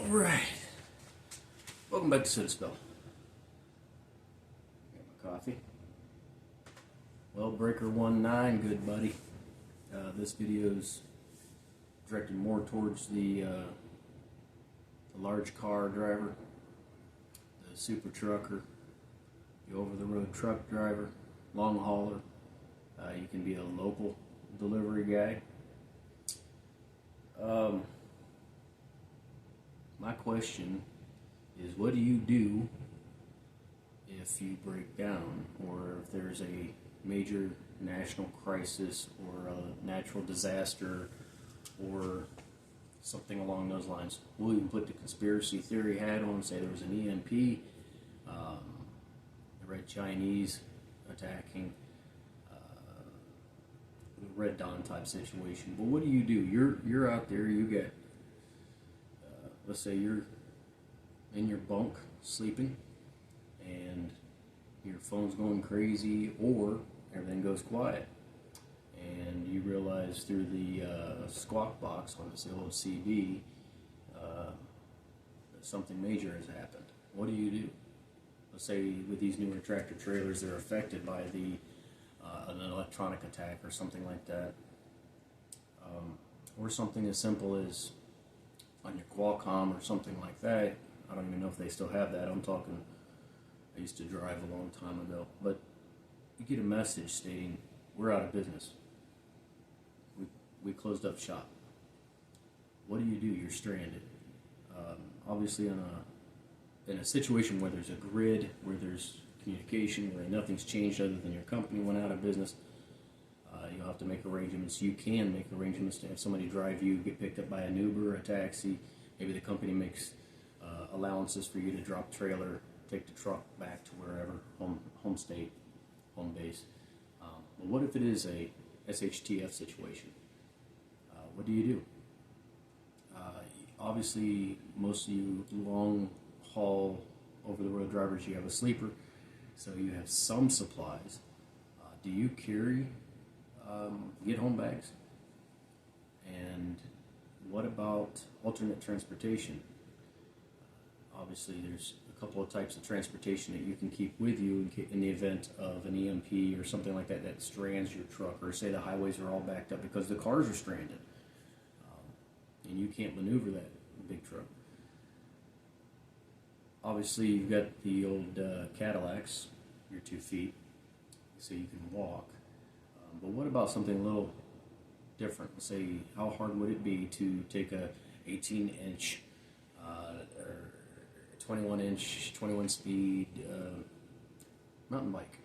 Alright, welcome back to Citispell. Got my coffee. Well, Breaker 19, good buddy. This video is directed more towards the large car driver, the super trucker, the over-the-road truck driver, long hauler. You can be a local delivery guy. My question is, what do you do if you break down, or if there's a major national crisis or a natural disaster or something along those lines? We'll even put the conspiracy theory hat on and say there was an EMP, the Red Chinese attacking, the Red Dawn type situation. But what do? You're out there, you get let's say you're in your bunk sleeping and your phone's going crazy or everything goes quiet, and you realize through the squawk box on this old CB that something major has happened. What do you do? Let's say with these newer tractor trailers, they're affected by an electronic attack or something like that, or something as simple as on your Qualcomm or something like that. I don't even know if they still have that. I used to drive a long time ago. But you get a message stating, we're out of business. We closed up shop. What do? You're stranded. Obviously in a situation where there's a grid, where there's communication, where nothing's changed other than your company went out of business, you'll have to make arrangements. You can make arrangements to have somebody drive you, get picked up by an Uber, a taxi. Maybe the company makes allowances for you to drop trailer, take the truck back to wherever, home state, home base. But what if it is a SHTF situation? What do you do? Obviously, most of you long haul over the road drivers, you have a sleeper, so you have some supplies. Do you carry get home bags? And what about alternate transportation? Obviously, there's a couple of types of transportation that you can keep with you in the event of an EMP or something like that that strands your truck, or say the highways are all backed up because the cars are stranded, and you can't maneuver that big truck. Obviously, you've got the old Cadillacs, your 2 feet, so you can walk. But what about something a little different? Let's say, how hard would it be to take a 18-inch or 21-inch, 21-speed mountain bike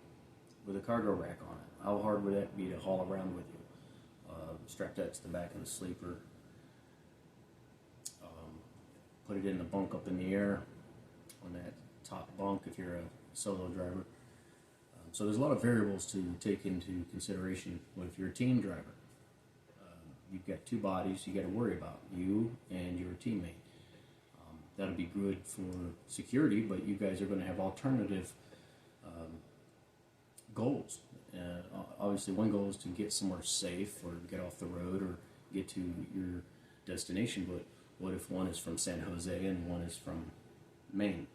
with a cargo rack on it? How hard would that be to haul around with you? Strap that to the back of the sleeper. Put it in the bunk up in the air on that top bunk if you're a solo driver. So there's a lot of variables to take into consideration. What if you're a team driver? You've got 2 bodies you got to worry about, you and your teammate. That'll be good for security, but you guys are going to have alternative goals. Obviously, one goal is to get somewhere safe or get off the road or get to your destination, but what if one is from San Jose and one is from Maine?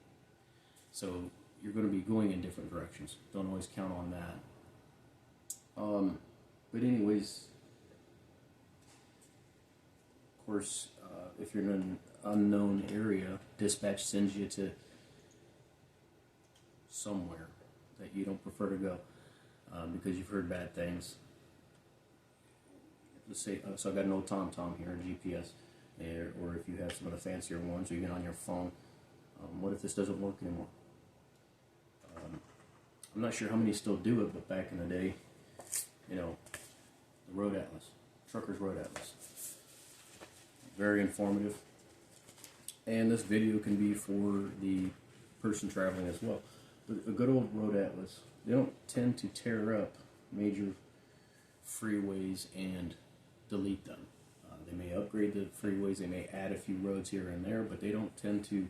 So you're going to be going in different directions. Don't always count on that. But anyways, of course, if you're in an unknown area, dispatch sends you to somewhere that you don't prefer to go because you've heard bad things. Let's say, so I've got an old TomTom here, GPS, or if you have some of the fancier ones, or even on your phone. What if this doesn't work anymore? I'm not sure how many still do it, but back in the day, the Road Atlas, Trucker's Road Atlas. Very informative. And this video can be for the person traveling as well. But a good old Road Atlas, they don't tend to tear up major freeways and delete them. They may upgrade the freeways, they may add a few roads here and there, but they don't tend to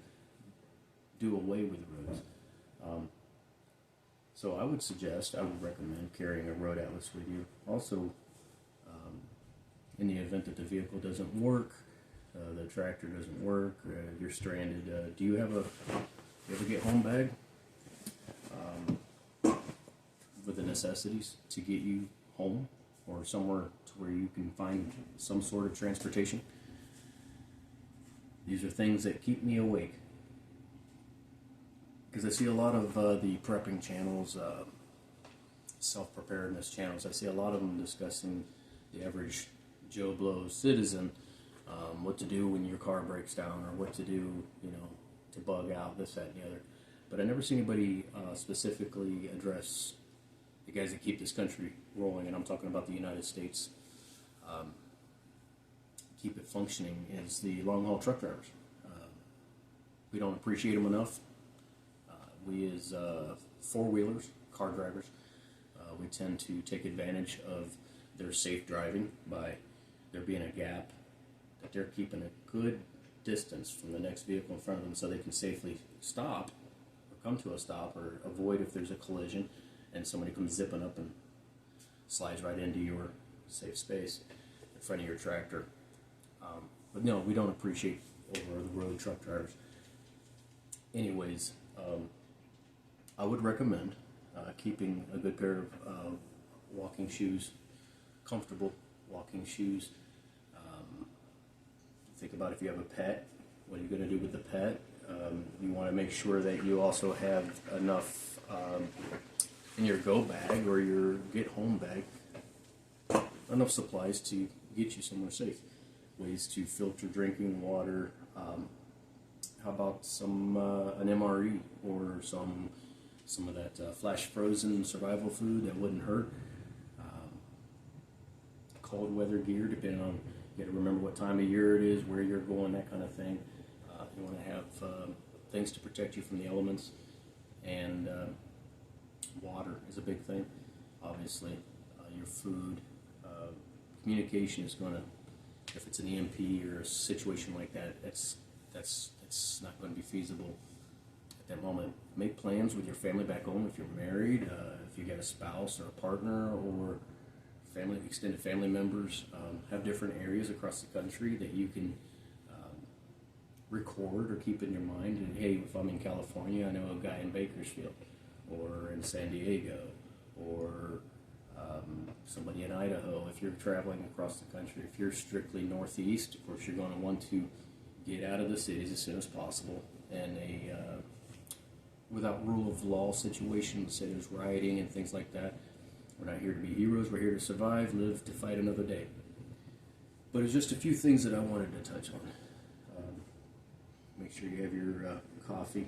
do away with the roads. So I would recommend carrying a Road Atlas with you. Also, in the event that the vehicle doesn't work, the tractor doesn't work, you're stranded. Do you ever get home bag with the necessities to get you home or somewhere to where you can find some sort of transportation? These are things that keep me awake. Because I see a lot of the prepping channels, self-preparedness channels. I see a lot of them discussing the average Joe Blow citizen, what to do when your car breaks down, or what to do, to bug out, this, that, and the other. But I never see anybody specifically address the guys that keep this country rolling, and I'm talking about the United States. Keep it functioning is the long-haul truck drivers. We don't appreciate them enough. We as four-wheelers, car drivers, we tend to take advantage of their safe driving by there being a gap, that they're keeping a good distance from the next vehicle in front of them so they can safely stop or come to a stop or avoid if there's a collision and somebody comes zipping up and slides right into your safe space in front of your tractor. But no, we don't appreciate over-the-road truck drivers. Anyways, I would recommend keeping a good pair of walking shoes, comfortable walking shoes. Think about if you have a pet, what are you going to do with the pet? You want to make sure that you also have enough in your go bag or your get home bag, enough supplies to get you somewhere safe. Ways to filter drinking water. How about an MRE or some of that flash frozen survival food that wouldn't hurt. Cold weather gear, depending on, you got to remember what time of year it is, where you're going, that kind of thing. You want to have things to protect you from the elements, and water is a big thing. Obviously, your food, communication is going to, if it's an EMP or a situation like that, it's not going to be feasible at that moment. Make plans with your family back home if you're married, if you got a spouse or a partner or extended family members. Have different areas across the country that you can record or keep in your mind. And hey, if I'm in California, I know a guy in Bakersfield, or in San Diego, or somebody in Idaho. If you're traveling across the country, if you're strictly northeast, of course you're going to want to get out of the cities as soon as possible. And without rule of law situations, say there's rioting and things like that. We're not here to be heroes, we're here to survive, live to fight another day. But it's just a few things that I wanted to touch on. Make sure you have your coffee, your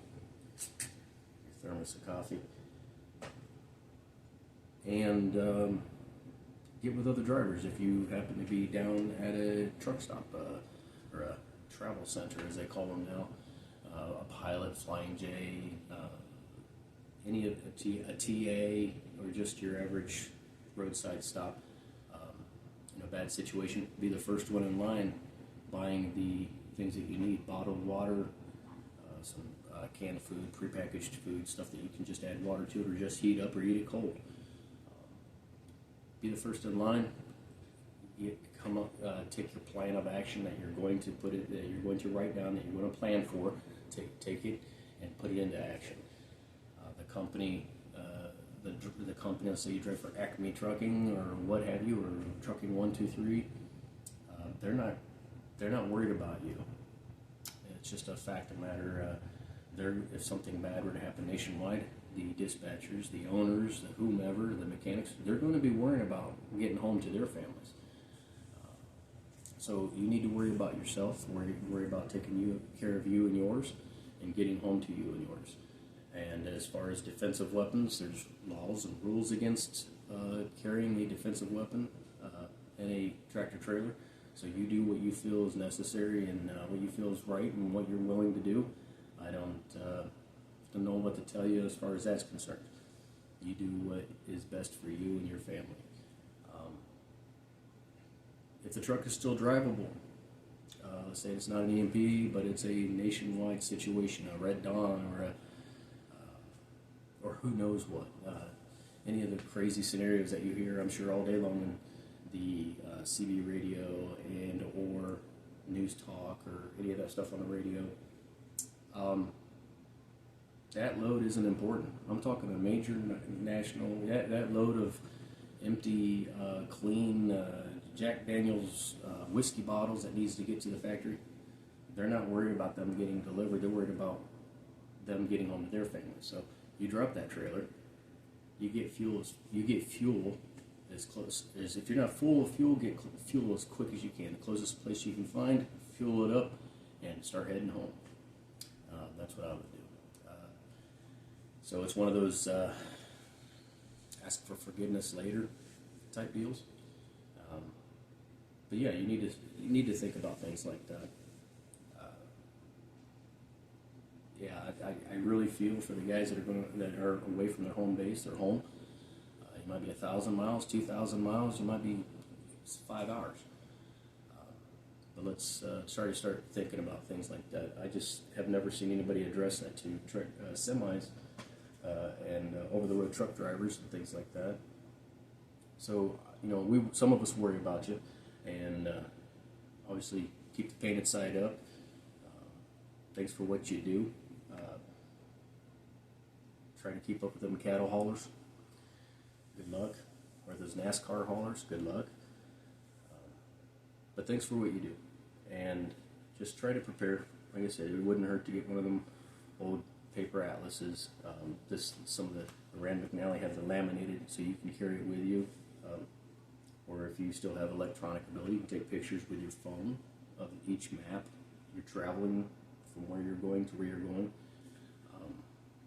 thermos of coffee, and get with other drivers if you happen to be down at a truck stop or a travel center, as they call them now, a Pilot, Flying J, any of a TA, or just your average roadside stop. In a bad situation, be the first one in line buying the things that you need: bottled water, some canned food, prepackaged food, stuff that you can just add water to it or just heat up or eat it cold. Be the first in line. Take your plan of action that you're going to you're going to write down, that you're going to plan for. Take it and put it into action. The company, let's say you drive for Acme Trucking or what have you, or Trucking 123. They're not worried about you. It's just a fact of the matter. If something bad were to happen nationwide, the dispatchers, the owners, the whomever, the mechanics, they're going to be worrying about getting home to their families. So you need to worry about yourself, worry about taking care of you and yours, and getting home to you and yours. And as far as defensive weapons, there's laws and rules against carrying a defensive weapon in a tractor trailer. So you do what you feel is necessary and what you feel is right and what you're willing to do. I don't know what to tell you as far as that's concerned. You do what is best for you and your family. If the truck is still drivable, let's say it's not an EMP, but it's a nationwide situation, a Red Dawn, or who knows what. Any of the crazy scenarios that you hear, I'm sure, all day long in the CB radio and or news talk or any of that stuff on the radio. That load isn't important. I'm talking a major national, that load of empty, clean Jack Daniels whiskey bottles that needs to get to the factory. They're not worried about them getting delivered. They're worried about them getting home to their family. So you drop that trailer, you get fuel as close as, if you're not full of fuel, get fuel as quick as you can. The closest place you can find, fuel it up, and start heading home. That's what I would do. So it's one of those ask for forgiveness later type deals. But yeah, you need to think about things like that. Yeah, I really feel for the guys that are away from their home base, their home. You might be 1,000 miles, 2,000 miles. You might be 5 hours. But let's start thinking about things like that. I just have never seen anybody address that to semis and over-the-road truck drivers and things like that. So some of us worry about you, and obviously keep the painted side up. Thanks for what you do. Try to keep up with them cattle haulers. Good luck. Or those NASCAR haulers. Good luck. But thanks for what you do. And just try to prepare. Like I said, it wouldn't hurt to get one of them old paper atlases. Some of the Rand McNally have the laminated, so you can carry it with you. Or if you still have electronic ability, you can take pictures with your phone of each map you're traveling from where you're going to where you're going.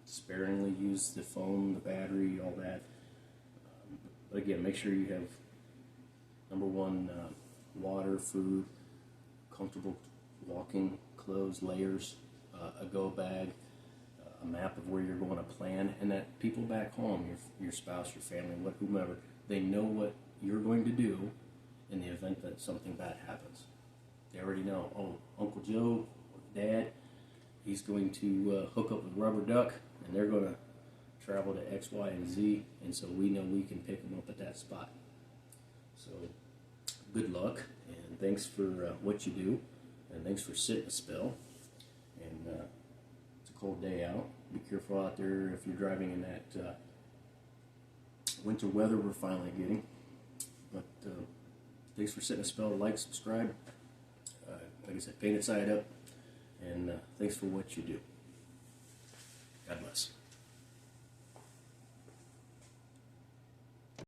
Sparingly use the phone, the battery, all that. But again, make sure you have, number one, water, food, comfortable walking clothes, layers, a go bag, a map of where you're going to plan, and that people back home, your spouse, your family, whomever, they know what you're going to do in the event that something bad happens. They already know, oh, Uncle Joe, Dad, he's going to hook up with Rubber Duck, and they're going to travel to X, Y, and Z, and so we know we can pick them up at that spot. So good luck, and thanks for what you do, and thanks for sitting a spell. And it's a cold day out. Be careful out there if you're driving in that winter weather we're finally getting. But thanks for sitting a spell. Like, subscribe. Like I said, paint it side up. And thanks for what you do. God bless.